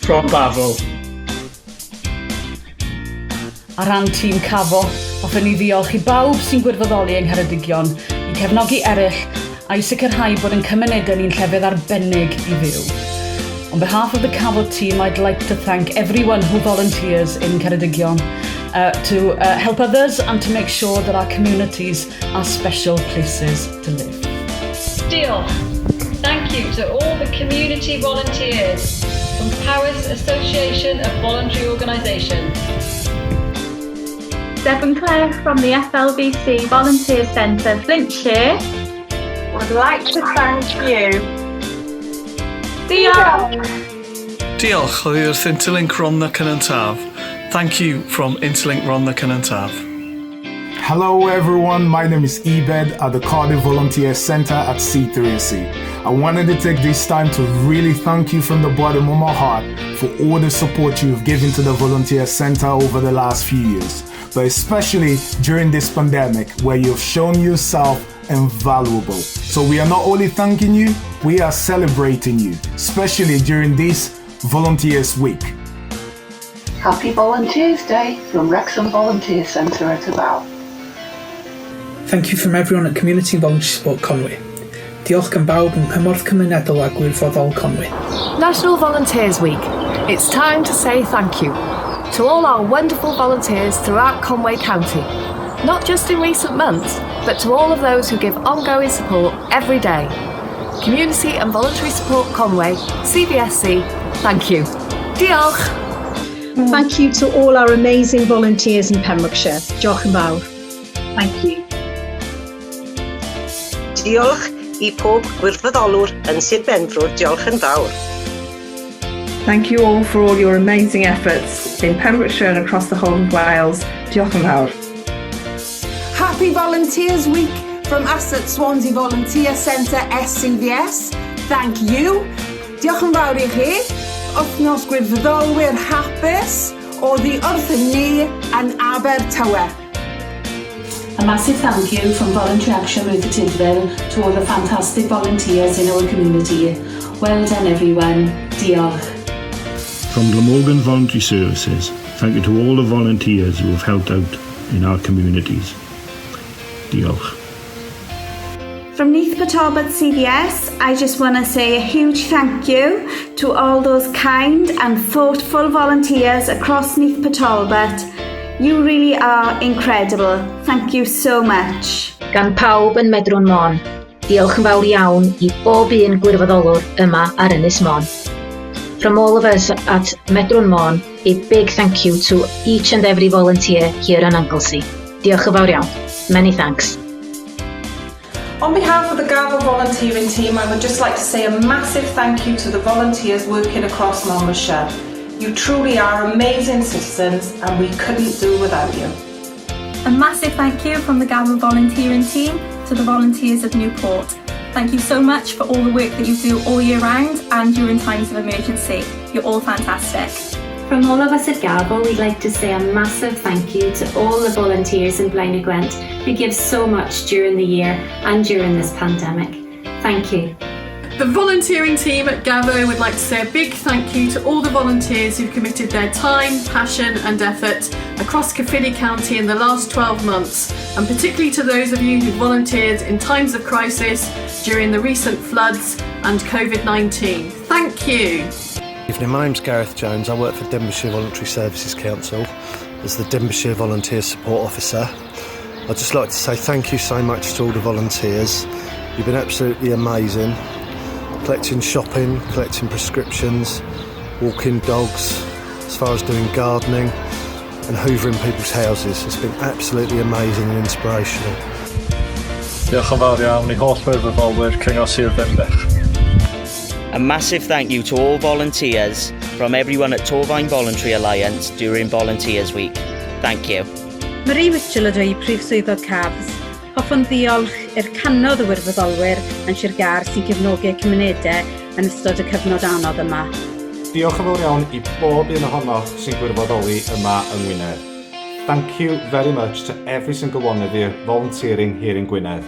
from Bafel. A ran tîm Cafo, hoffwn ni ddiolch i bawb sy'n gwirfoddoli yng Ngheredigion, i cefnogi eraill a i sicrhau bod yn cymunedau ni'n llefydd arbennig i fyw. On behalf of the Cafo team, I'd like to thank everyone who volunteers in Ceredigion to help others and to make sure that our communities are special places to live. Diolch. Thank you to all the community volunteers from Powys Association of Voluntary Organisations. Deb and Claire from the FLVC Volunteer Centre, Flintshire, would like to thank you. Diolch! Diolch wrth Interlink Rhondda Cynon. Thank you from Interlink Rhondda Cynon. Hello everyone, my name is Ebed at the Cardiff Volunteer Centre at C3C. I wanted to take this time to really thank you from the bottom of my heart for all the support you've given to the Volunteer Centre over the last few years, but especially during this pandemic where you've shown yourself invaluable. So we are not only thanking you, we are celebrating you, especially during this Volunteers Week. Happy Volunteers Day from Wrexham Volunteer Centre at About. Thank you from everyone at Community Voluntary Support Conwy. Diolch yn bawb yn Cymorth Cymunedol a Gwirfoddol Conwy. National Volunteers Week. It's time to say thank you to all our wonderful volunteers throughout Conwy County. Not just in recent months, but to all of those who give ongoing support every day. Community and Voluntary Support Conwy, CVSC, thank you. Diolch! Thank you to all our amazing volunteers in Pembrokeshire. Diolch yn fawr. Thank you. Diolch I pob gwirfoddolwr yn Sir Benfro. Diolch yn fawr. Thank you all for all your amazing efforts in Pembrokeshire and across the whole of Wales. Diolch yn fawr. Happy Volunteers Week from us at Swansea Volunteer Centre SCVS. Thank you. Diolch yn fawr I chi. Wythnos gwirfoddolwyr hapus oddi wrthyn ni yn Abertawe. A massive thank you from Voluntary Action Ruth Tidwell to all the fantastic volunteers in our community. Well done everyone. Diolch. From Glamorgan Voluntary Services, thank you to all the volunteers who have helped out in our communities. Diolch. From Neath Talbot CVS, I just want to say a huge thank you to all those kind and thoughtful volunteers across Neath Talbot. You really are incredible. Thank you so much. Gan pawb yn Medrwn Mon, diolch yn fawr iawn I bob un gwirfoddolwr yma ar Ynys Mon. From all of us at Medrwn Mon, a big thank you to each and every volunteer here in Anglesey. Diolch yn fawr iawn. Many thanks. On behalf of the Gafo volunteering team, I would just like to say a massive thank you to the volunteers working across Monmouthshire. You truly are amazing citizens and we couldn't do without you. A massive thank you from the Gafo volunteering team to the volunteers of Newport. Thank you so much for all the work that you do all year round and during times of emergency. You're all fantastic. From all of us at Gafo, we'd like to say a massive thank you to all the volunteers in Blaenau Gwent who give so much during the year and during this pandemic. Thank you. The volunteering team at Gafo would like to say a big thank you to all the volunteers who've committed their time, passion and effort across Caerphilly County in the last 12 months, and particularly to those of you who volunteered in times of crisis during the recent floods and COVID-19. Thank you. Evening, my name's Gareth Jones. I work for Denbighshire Voluntary Services Council as the Denbighshire Volunteer Support Officer. I'd just like to say thank you so much to all the volunteers. You've been absolutely amazing. Collecting shopping, collecting prescriptions, walking dogs, as far as doing gardening and hoovering people's houses. It's been absolutely amazing and inspirational. Diolch yn fawr iawn I holl gwirfoddolwyr Cyngor Sir Benfro. A massive thank you to all volunteers from everyone at Torfaen Voluntary Alliance during Volunteers Week. Thank you. Marie Mitchell ydw I Prif Swyddog Cafs. Hoffwn ddiolch i'r canoedd y wirfoddolwyr yn Sir Gar sy'n cefnogi cymunedau yn ystod y cyfnod anodd yma. Diolch yn fawr iawn I bob un ohonoch sy'n gwirfoddoli yma yng Ngwynedd. Thank you very much to every single one of you volunteering here in Gwynedd.